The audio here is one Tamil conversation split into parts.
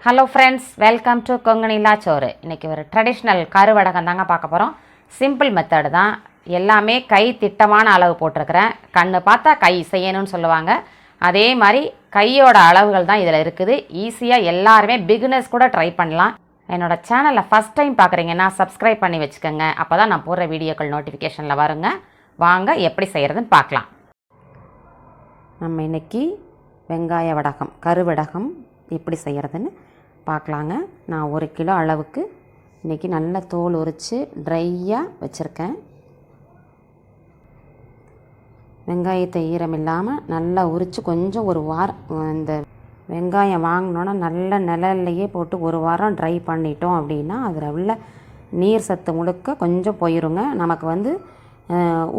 Hello friends, welcome to Kongu Nila Soru. இன்றைக்கி ஒரு ட்ரெடிஷ்னல் கரு வடகம் தாங்க பார்க்க போகிறோம். சிம்பிள் மெத்தடு தான். எல்லாமே கை திட்டமான அளவு போட்டிருக்கிறேன். கண்ணு பார்த்தா கை செய்யணும்னு சொல்லுவாங்க. அதே மாதிரி கையோட அளவுகள் தான் இதில் இருக்குது. ஈஸியாக எல்லாருமே பிகினர்ஸ் கூட ட்ரை பண்ணலாம். என்னோடய சேனலை ஃபஸ்ட் டைம் பார்க்குறீங்கன்னா சப்ஸ்கிரைப் பண்ணி வச்சுக்கோங்க. அப்போ தான் நான் போடுற வீடியோக்கள் நோட்டிஃபிகேஷனில் வருங்க. வாங்க எப்படி செய்கிறதுன்னு பார்க்கலாம். நம்ம இன்றைக்கி வெங்காய வடகம், கரு வடகம் எப்படி செய்கிறதுன்னு பார்க்கலாங்க. நான் 1 கிலோ அளவுக்கு இன்றைக்கி நல்ல தோல் உரித்து ட்ரையாக வச்சுருக்கேன். வெங்காயத்தை ஈரம் இல்லாமல் நல்லா உரித்து கொஞ்சம் ஒரு வாரம், இந்த வெங்காயம் வாங்கினோன்னா நல்ல நிழல்லையே போட்டு ஒரு வாரம் ட்ரை பண்ணிட்டோம் அப்படின்னா அதில் உள்ள நீர் சத்து முழுக்க கொஞ்சம் போயிருங்க. நமக்கு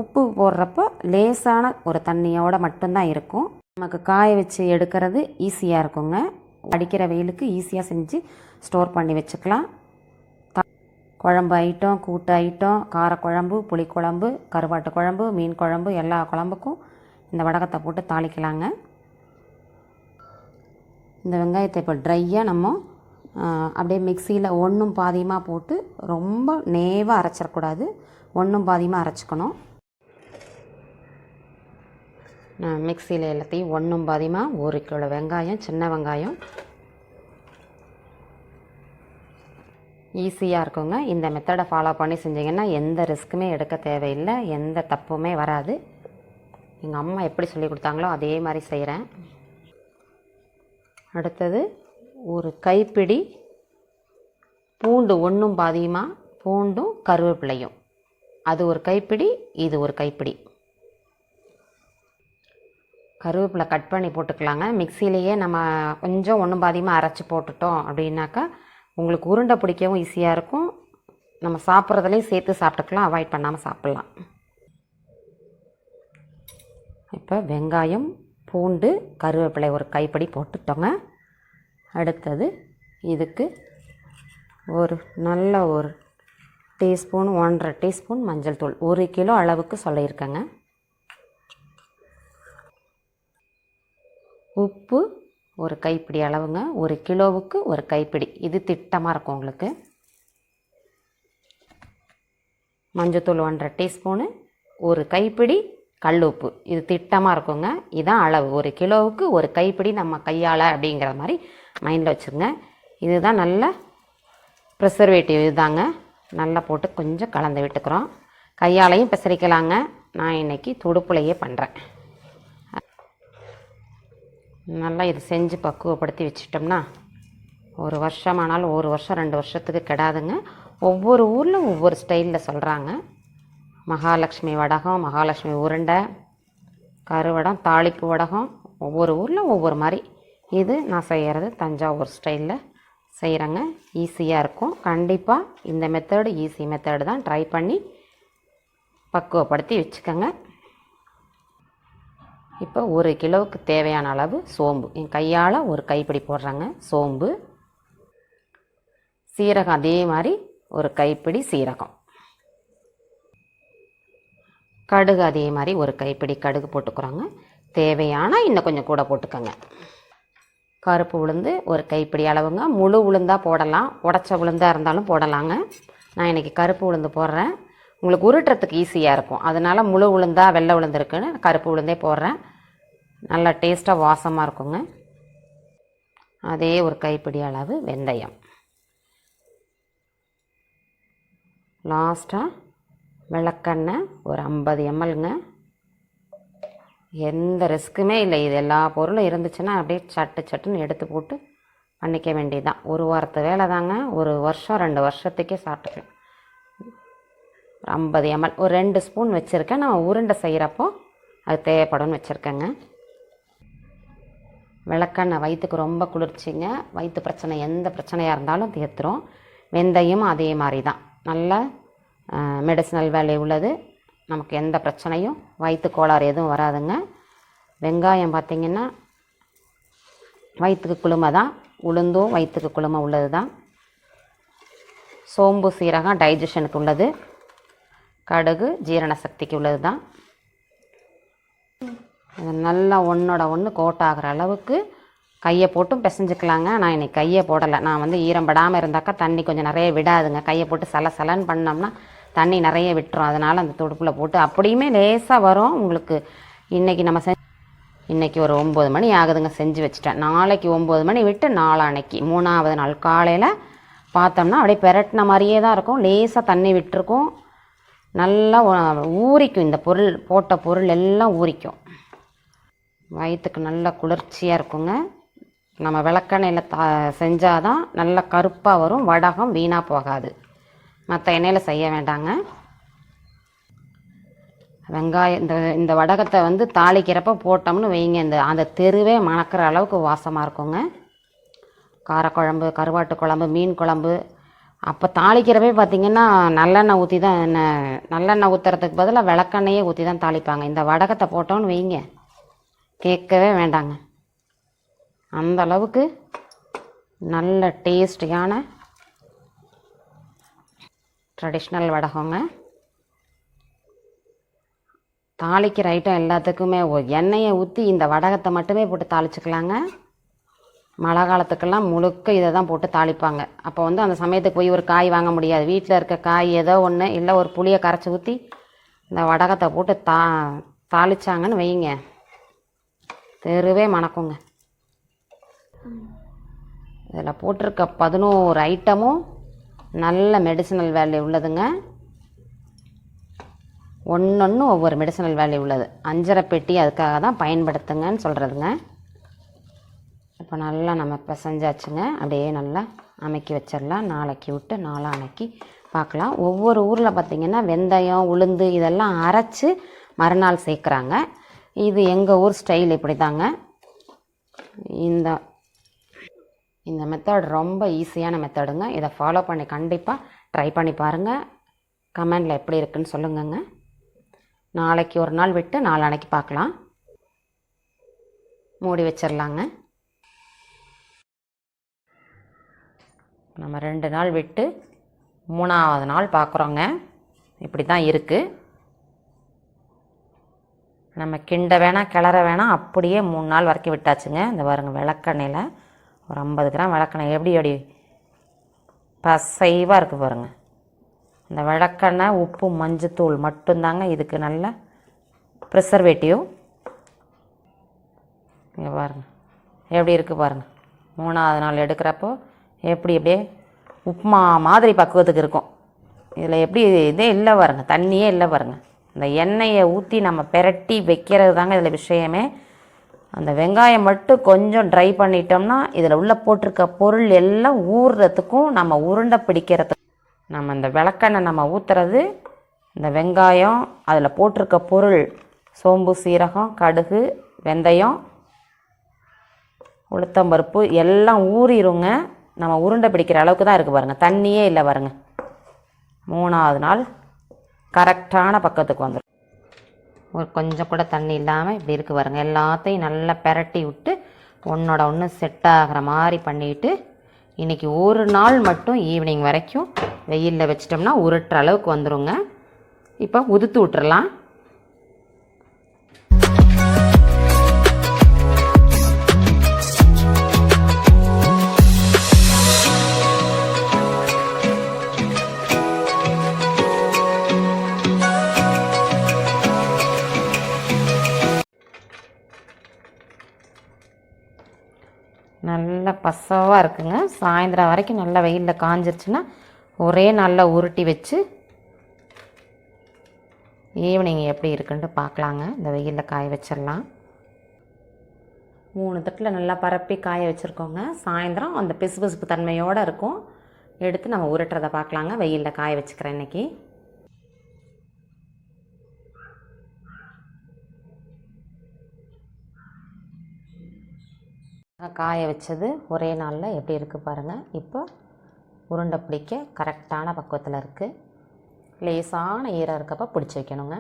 உப்பு போடுறப்போ லேசான ஒரு தண்ணியோடு மட்டும்தான் இருக்கும். நமக்கு காய வச்சு எடுக்கிறது ஈஸியாக இருக்குங்க. அடிக்கிற வெயிலுக்கு ஈஸியாக செஞ்சு ஸ்டோர் பண்ணி வச்சுக்கலாம். குழம்பு ஐட்டம், கூட்டு ஐட்டம், காரக்குழம்பு, புளிக்குழம்பு, கருவாட்டு குழம்பு, மீன் குழம்பு எல்லா குழம்புக்கும் இந்த வடகத்தை போட்டு தாளிக்கலாங்க. இந்த வெங்காயத்தை இப்போ ட்ரையாக நம்ம அப்படியே மிக்சியில் ஒன்றும் பாதியமாக போட்டு ரொம்ப நேவாக அரைச்சிடக்கூடாது, ஒன்றும் பாதியமாக அரைச்சிக்கணும். நான் மிக்சியில் எல்லாத்தையும் ஒன்றும் பாதியமாக 1 கிலோ வெங்காயம், சின்ன வெங்காயம் ஈஸியாக இருக்குங்க. இந்த மெத்தடை ஃபாலோ பண்ணி செஞ்சிங்கன்னா எந்த ரிஸ்க்குமே எடுக்க தேவையில்லை, எந்த தப்புமே வராது. எங்கள் அம்மா எப்படி சொல்லி கொடுத்தாங்களோ அதே மாதிரி செய்கிறேன். அடுத்தது ஒரு கைப்பிடி பூண்டு, ஒன்றும் பாதியமாக பூண்டும் கருவேப்பிலையும், அது ஒரு கைப்பிடி, இது ஒரு கைப்பிடி. கருவேப்பிலை கட் பண்ணி போட்டுக்கலாங்க. மிக்சியிலேயே நம்ம கொஞ்சம் ஒன்றும் பாதியமாக அரைச்சி போட்டுட்டோம் அப்படின்னாக்கா உங்களுக்கு உருண்டை பிடிக்கவும் ஈஸியாக இருக்கும். நம்ம சாப்பிட்றதுலேயும் சேர்த்து சாப்பிட்டுக்கலாம், அவாய்ட் பண்ணாமல் சாப்பிட்லாம். இப்போ வெங்காயம், பூண்டு, கருவேப்பிலை ஒரு கைப்பிடி போட்டுட்டோங்க. அடுத்தது இதுக்கு நல்ல ஒரு டீஸ்பூன், 1.5 டீஸ்பூன் மஞ்சள் தூள், 1 கிலோ அளவுக்கு சொல்லியிருக்கேங்க. உப்பு ஒரு கைப்பிடி அளவுங்க, 1 கிலோவுக்கு ஒரு கைப்பிடி, இது திட்டமாக இருக்கும் உங்களுக்கு. மஞ்சத்தூள் 1.5 டீஸ்பூனு, 1 கைப்பிடி கல் உப்பு, இது திட்டமாக இருக்குங்க. இதுதான் அளவு. 1 கிலோவுக்கு 1 கைப்பிடி நம்ம கையால் அப்படிங்கிற மாதிரி மைண்டில் வச்சுருங்க. இதுதான் நல்ல ப்ரிசர்வேட்டிவ். இதுதாங்க நல்லா போட்டு கொஞ்சம் கலந்து விட்டுக்கிறோம். கையாலையும் பிசரிக்கலாங்க. நான் இன்றைக்கி துடுப்புலையே பண்ணுறேன். நல்லா இது செஞ்சு பக்குவப்படுத்தி வச்சிட்டோம்னா 1 வருஷம் ஆனாலும் 1 வருஷம் 2 வருஷத்துக்கு கெடாதுங்க. ஒவ்வொரு ஊரில் ஒவ்வொரு ஸ்டைலில் சொல்கிறாங்க. மகாலட்சுமி வடகம், மகாலட்சுமி உருண்டை, கருவடம், தாளிப்பு வடகம், ஒவ்வொரு ஊரில் ஒவ்வொரு மாதிரி. இது நான் செய்கிறது தஞ்சாவூர் ஸ்டைலில் செய்கிறேங்க. ஈஸியாக இருக்கும். கண்டிப்பாக இந்த மெத்தடு ஈஸி மெத்தடு தான். ட்ரை பண்ணி பக்குவப்படுத்தி வச்சுக்கோங்க. இப்போ 1 கிலோவுக்கு தேவையான அளவு சோம்பு, என் கையால் 1 கைப்பிடி போடுறாங்க சோம்பு. சீரகம் அதே மாதிரி 1 கைப்பிடி சீரகம். கடுகு அதே மாதிரி 1 கைப்பிடி கடுகு போட்டுக்கிறாங்க. தேவையான இன்னும் கொஞ்சம் கூட போட்டுக்கோங்க. கருப்பு உளுந்து 1 கைப்பிடி அளவுங்க. முழு உளுந்தாக போடலாம், உடச்ச உளுந்தாக இருந்தாலும் போடலாங்க. நான் இன்றைக்கி கருப்பு உளுந்து போடுறேன். உங்களுக்கு உருட்டுறதுக்கு ஈஸியாக இருக்கும், அதனால் முழு உளுந்தாக வெள்ளை உளுந்து இருக்குன்னு கருப்பு உளுந்தே போடுறேன். நல்லா டேஸ்ட்டாக வாசமாக இருக்குங்க. அதே 1 கைப்பிடி அளவு வெந்தயம். லாஸ்ட்டாக விளக்கெண்ணெய் ஒரு 50 mlங்க. எந்த ரிஸ்க்குமே இல்லை. இது எல்லா பொருளும் இருந்துச்சுன்னா அப்படியே சட்டுன்னு எடுத்து போட்டு பண்ணிக்க வேண்டியதுதான். 1 வாரத்து வேலை தாங்க. 1 வருஷம் 2 வருஷத்துக்கே சாப்பிட்டுக்கலாம். 50 ml ஒரு 2 ஸ்பூன் வச்சுருக்கேன். நான் உருண்டை செய்கிறப்போ அது தேவைப்படும்னு வச்சுருக்கேங்க. விளக்கெண்ணெய் வயிற்றுக்கு ரொம்ப குளிர்ச்சிங்க. வயிற்று பிரச்சனை எந்த பிரச்சனையாக இருந்தாலும் தீர்த்துரும். வெந்தயம் அதே மாதிரி தான், நல்ல மெடிசினல் வேல்யூ உள்ளது. நமக்கு எந்த பிரச்சனையும் வயிற்று கோளாறு எதுவும் வராதுங்க. வெங்காயம் பார்த்திங்கன்னா வயிற்றுக்கு குளுமை தான், உளுந்தும் வயிற்றுக்கு குளுமை உள்ளது தான். சோம்பு சீரகம் டைஜஷனுக்கு உள்ளது. கடுகு ஜீரண சக்திக்கு உள்ளது தான். நல்லா ஒன்றோட ஒன்று கோட் ஆகிற அளவுக்கு கையை போட்டும் பிசைஞ்சிக்கலாங்க. நான் இன்றைக்கி கையை போடலை. நான் வந்து ஈரம் படாமல் இருந்தாக்கா தண்ணி கொஞ்சம் நிறைய விடாதுங்க. கையை போட்டு சலன்னு பண்ணோம்னா தண்ணி நிறைய விட்டுரும். அதனால் அந்த துடுப்பில் போட்டு அப்படியுமே லேசாக வரும் உங்களுக்கு. இன்றைக்கி ஒரு 9 மணி ஆகுதுங்க செஞ்சு வச்சுட்டேன். நாளைக்கு 9 மணி விட்டு நாளான்னைக்கு 3ஆவது நாள் காலையில் பார்த்தோம்னா அப்படியே பெரட்டின மாதிரியே தான் இருக்கும். லேசாக தண்ணி விட்டுருக்கும். நல்லா ஊறிக்கும். இந்த பொருள் போட்ட பொருள் எல்லாம் ஊறிக்கும். வயிற்றுக்கு நல்ல குளிர்ச்சியாக இருக்குங்க. நம்ம விளக்கெண்ணெயில் செஞ்சால் தான் நல்லா கருப்பாக வரும். வடகம் வீணாக போகாது. மற்ற எண்ணெயில் செய்ய வேண்டாங்க. வெங்காயம் இந்த வடகத்தை வந்து தாளிக்கிறப்ப போட்டோம்னு வைங்க, அந்த தெருவே மணக்கிற அளவுக்கு வாசமாக இருக்குங்க. காரக்குழம்பு, கருவாட்டு குழம்பு, மீன் குழம்பு அப்போ தாளிக்கிறப்பே பார்த்திங்கன்னா நல்லெண்ணெய் ஊற்றி தான் நல்லெண்ணெய் ஊற்றுறதுக்கு பதிலாக விளக்கெண்ணையே ஊற்றி தான் தாளிப்பாங்க. இந்த வடகத்தை போட்டோன்னு வைங்க, கேட்கவே வேண்டாங்க. அந்த அளவுக்கு நல்ல டேஸ்டியான ட்ரெடிஷ்னல் வடகங்க. தாளிக்கிற ஐட்டம் எல்லாத்துக்குமே எண்ணெயை ஊற்றி இந்த வடகத்தை மட்டுமே போட்டு தாளிச்சுக்கலாங்க. மழை காலத்துக்கெல்லாம் முழுக்க இதை தான் போட்டு தாளிப்பாங்க. அப்போ வந்து அந்த சமயத்துக்கு போய் ஒரு காய் வாங்க முடியாது. வீட்டில் இருக்க காய் ஏதோ ஒன்று, இல்லை ஒரு புளியை கரைச்சி ஊற்றி இந்த வடகத்தை போட்டு தாளிச்சாங்கன்னு வைங்க, தெருவே மணக்குங்க. இதில் போட்டிருக்க 11 ஐட்டமும் நல்ல மெடிசினல் வேல்யூ உள்ளதுங்க. ஒன்று ஒவ்வொரு மெடிசினல் வேல்யூ உள்ளது. 5.5 பெட்டி அதுக்காக தான் பயன்படுத்துங்கன்னு சொல்கிறதுங்க. இப்போ நல்லா நம்ம பிசைஞ்சாச்சுங்க. அப்படியே நல்லா அமைக்கி வச்சிடலாம். நாளைக்கு விட்டு நாளான்னைக்கு பார்க்கலாம். ஒவ்வொரு ஊரில் பார்த்திங்கன்னா வெந்தயம், உளுந்து இதெல்லாம் அரைச்சி மறுநாள் சேர்க்குறாங்க. இது எங்கள் ஊர் ஸ்டைல் இப்படி தாங்க. இந்த மெத்தட் ரொம்ப ஈஸியான மெத்தடுங்க. இதை ஃபாலோ பண்ணி கண்டிப்பாக ட்ரை பண்ணி பாருங்கள். கமெண்டில் எப்படி இருக்குன்னு சொல்லுங்கங்க. நாளைக்கு ஒரு நாள் விட்டு நாளான்னைக்கு பார்க்கலாம். மூடி வச்சிடலாங்க. நம்ம 2 நாள் விட்டு 3ஆவது நாள் பார்க்குறோங்க. இப்படி தான் இருக்குது. நம்ம கிண்ட வேணாம், கிளற வேணாம், அப்படியே 3 நாள் வரைக்கும் விட்டாச்சுங்க. இந்த பாருங்க, விளக்கெண்ணெயில் ஒரு 50 கிராம் விளக்கெண்ணெய் எப்படி பசைவாக இருக்குது பாருங்கள். இந்த விளக்கெண்ணெய், உப்பு, மஞ்சத்தூள் மட்டும்தாங்க இதுக்கு நல்ல ப்ரிசர்வேட்டிவ். இங்கே பாருங்கள் எப்படி இருக்குது பாருங்கள். 3ஆவது நாள் எடுக்கிறப்போ எப்படியே உப்புமா மாதிரி பக்குவத்துக்கு இருக்கும். இதில் எப்படி இதே இல்லை பாருங்க, தண்ணியே இல்லை பாருங்கள். இந்த எண்ணெயை ஊற்றி நம்ம பெரட்டி வைக்கிறது தாங்க இதில் விஷயமே. அந்த வெங்காயம் மட்டும் கொஞ்சம் ட்ரை பண்ணிட்டோம்னா இதில் உள்ள போட்டிருக்க பொருள் எல்லாம் ஊறுறதுக்கும் நம்ம உருண்டை பிடிக்கிறதுக்கும் நம்ம இந்த விளக்கெண்ணெய் நம்ம ஊற்றுறது, இந்த வெங்காயம், அதில் போட்டிருக்க பொருள் சோம்பு, சீரகம், கடுகு, வெந்தயம், உளுத்தம்பருப்பு எல்லாம் ஊறிடுங்க. நம்ம உருண்டை பிடிக்கிற அளவுக்கு தான் இருக்குது பாருங்கள். தண்ணியே இல்லை பாருங்கள். 3ஆவது நாள் கரெக்டான பக்கத்துக்கு வந்துடும். ஒரு கொஞ்சம் கூட தண்ணி இல்லாமல் இப்படி இருக்குது பாருங்கள். எல்லாத்தையும் நல்லா பெரட்டி விட்டு ஒன்றோட ஒன்று செட் ஆகிற மாதிரி பண்ணிவிட்டு இன்றைக்கி ஒரு நாள் மட்டும் ஈவினிங் வரைக்கும் வெயிலில் வச்சிட்டோம்னா உருட்டுற அளவுக்கு வந்துடுங்க. இப்போ உதுத்து விட்டுறலாம். நல்லா பசவாக இருக்குங்க. சாயந்தரம் வரைக்கும் நல்லா வெயிலில் காஞ்சிருச்சுன்னா ஒரே நாளில் உருட்டி வச்சு ஈவினிங் எப்படி இருக்குன்ட்டு பார்க்கலாங்க. இந்த வெயிலில் காய வச்சிடலாம். 3 தட்டில் நல்லா பரப்பி காய வச்சுருக்கோங்க. சாயந்தரம் அந்த பிசுபிசுப்பு தன்மையோடு இருக்கும். எடுத்து நம்ம உருட்டுறதை பார்க்கலாங்க. வெயிலில் காய வச்சுக்கிறேன் இன்றைக்கி. காய வச்சது ஒரே நாளில் எப்படி இருக்குது பாருங்கள். இப்போ உருண்டை பிடிக்க கரெக்டான பக்குவத்தில் இருக்குது. லேசான ஈரம் இருக்கப்போ பிடிச்சி வைக்கணுங்க.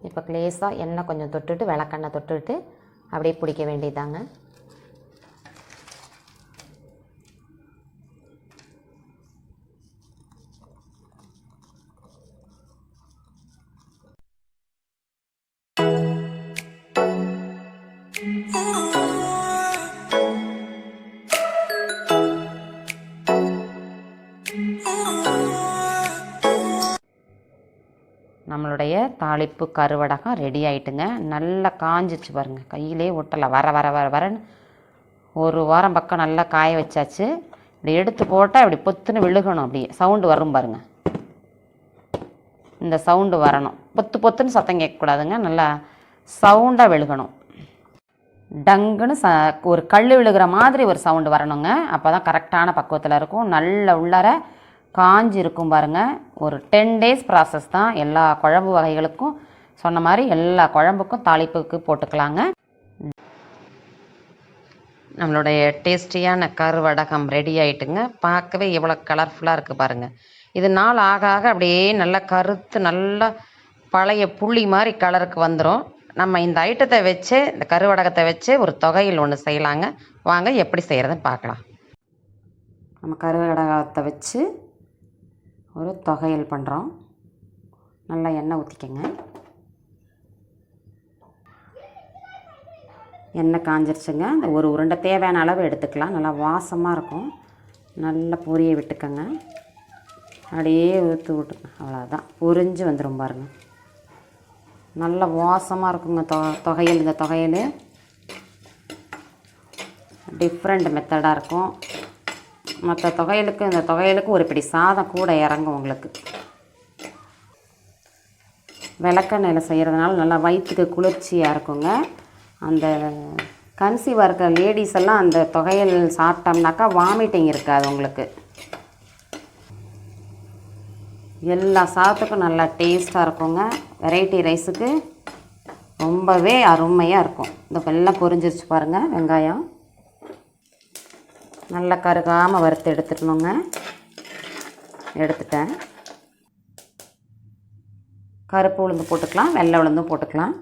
இப்போ லேசாக எண்ணெய் கொஞ்சம் தொட்டுட்டு, விளக்கெண்ணெய் தொட்டுட்டு அப்படியே பிடிக்க வேண்டியதாங்க. நம்மளுடைய தாளிப்பு கருவடகம் ரெடி ஆகிட்டுங்க. நல்லா காஞ்சிச்சு பாருங்கள், கையிலே ஒட்டலை, வரன்னு ஒரு வாரம் பக்கம் நல்லா காய வச்சாச்சு. இப்படி எடுத்து போட்டால் இப்படி பொத்துன்னு விழுகணும், அப்படியே சவுண்டு வரும் பாருங்கள். இந்த சவுண்டு வரணும், பொத்துன்னு சத்தம் கேட்கக்கூடாதுங்க, நல்லா சவுண்டாக விழுகணும். டங்குன்னு ஒரு கல் விழுகிற மாதிரி ஒரு சவுண்டு வரணுங்க. அப்போ தான் கரெக்டான பக்குவத்தில் இருக்கும். நல்ல உள்ளார காஞ்சி இருக்கும் பாருங்கள். ஒரு 10 days ப்ராசஸ் தான். எல்லா குழம்பு வகைகளுக்கும் சொன்ன மாதிரி எல்லா குழம்புக்கும் தாளிப்புக்கு போட்டுக்கலாங்க. நம்மளுடைய டேஸ்டியான கருவடகம் ரெடி ஆகிட்டுங்க. பார்க்கவே எவ்வளோ கலர்ஃபுல்லாக இருக்குது பாருங்கள். இது நாள் ஆக ஆக அப்படியே நல்லா கருத்து, நல்லா பழைய புளி மாதிரி கலருக்கு வந்துடும். நம்ம இந்த ஐட்டத்தை வச்சு, இந்த கருவடகத்தை வச்சு ஒரு தொகையில் ஒன்று செய்யலாங்க. வாங்க எப்படி செய்கிறதுன்னு பார்க்கலாம். நம்ம கருவடகத்தை வச்சு ஒரு தொகையில் பண்ணுறோம். நல்லா எண்ணெய் ஊற்றிக்கங்க. எண்ணெய் காஞ்சிருச்சுங்க. இந்த ஒரு உருண்டை தேவையான அளவு எடுத்துக்கலாம். நல்லா வாசமாக இருக்கும். நல்லா பொரிய விட்டுக்கங்க. அப்படியே ஊற்றி விட்டுங்க, அவ்வளோதான். பொரிஞ்சு வந்துடும் பாருங்கள். நல்ல வாசமாக இருக்குங்க தொகையல். இந்த தொகையல் டிஃப்ரெண்ட் மெத்தடாக இருக்கும். மற்ற தொகையலுக்கு இந்த தொகையலுக்கு ஒரு பிடி சாதம் கூட இறங்கும் உங்களுக்கு. விளக்கெண்ணெயில் செய்கிறதுனால நல்லா வயிற்றுக்கு குளிர்ச்சியாக இருக்குங்க. அந்த கன்சீவாக இருக்கிற லேடிஸ் எல்லாம் அந்த தொகையல் சாப்பிட்டோம்னாக்கா வாமிட்டிங் இருக்காது உங்களுக்கு. எல்லா சாதத்துக்கும் நல்லா டேஸ்ட்டாக இருக்குங்க. வெரைட்டி ரைஸுக்கு ரொம்பவே அருமையாக இருக்கும். இந்த வெள்ளை பொரிஞ்சிருச்சு பாருங்கள். வெங்காயம் நல்லா கருகாமல் வறுத்து எடுத்துக்கணுங்க. எடுத்துட்டேன். கருப்பு உளுந்து போட்டுக்கலாம், வெள்ளை உளுந்தும் போட்டுக்கலாம்.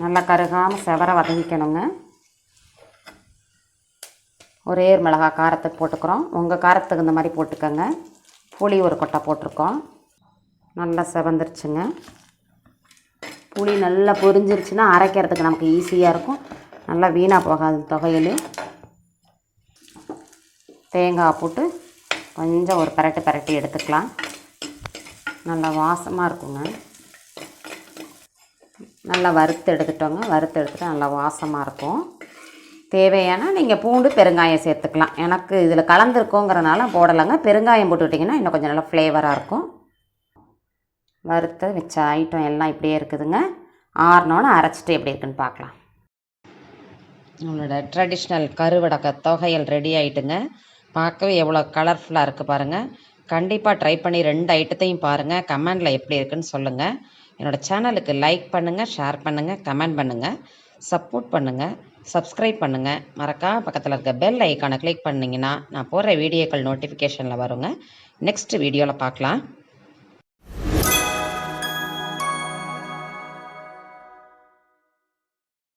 நல்லா கருகாமல் செவர வதங்கிக்கணுங்க. ஒரே மிளகாய் காரத்துக்கு போட்டுக்கிறோம். உங்கள் காரத்துக்கு இந்த மாதிரி போட்டுக்கோங்க. புளி ஒரு கொட்டை போட்டிருக்கோம். நல்லா செவந்துருச்சுங்க. புளி நல்லா பொரிஞ்சிருச்சுன்னா அரைக்கிறதுக்கு நமக்கு ஈஸியாக இருக்கும். நல்லா வீணாக போகாது தொகையில். தேங்காய் போட்டு கொஞ்சம் ஒரு பரட்டி எடுத்துக்கலாம். நல்லா வாசமாக இருக்குங்க. நல்லா வறுத்து எடுத்துட்டோங்க. வறுத்து எடுத்துகிட்டு நல்லா வாசமாக இருக்கும். தேவையான நீங்கள் பூண்டு பெருங்காயம் சேர்த்துக்கலாம். எனக்கு இதில் கலந்துருக்கோங்கிறனால போடலைங்க. பெருங்காயம் போட்டுக்கிட்டிங்கன்னா இன்னும் கொஞ்சம் நல்லா ஃப்ளேவராக இருக்கும். வறுத்து வச்ச ஐட்டம் எல்லாம் இப்படியே இருக்குதுங்க. ஆறினோன்னு அரைச்சிட்டு எப்படி இருக்குன்னு பார்க்கலாம். நம்மளோட ட்ரெடிஷ்னல் கருவடக தொகையல் ரெடி ஆகிட்டுங்க. பார்க்கவே எவ்வளோ கலர்ஃபுல்லாக இருக்குது பாருங்கள். கண்டிப்பாக ட்ரை பண்ணி 2 ஐட்டத்தையும் பாருங்கள். கமெண்டில் எப்படி இருக்குன்னு சொல்லுங்கள். என்னோடய சேனலுக்கு லைக் பண்ணுங்கள், ஷேர் பண்ணுங்கள், கமெண்ட் பண்ணுங்கள், சப்போர்ட் பண்ணுங்கள், சப்ஸ்கிரைப் பண்ணுங்கள். மறக்காம பக்கத்தில் இருக்க பெல் ஐக்கானை கிளிக் பண்ணிங்கன்னா நான் போடுற வீடியோக்கள் நோட்டிஃபிகேஷனில் வருங்க. நெக்ஸ்ட் வீடியோவில் பார்க்கலாம்.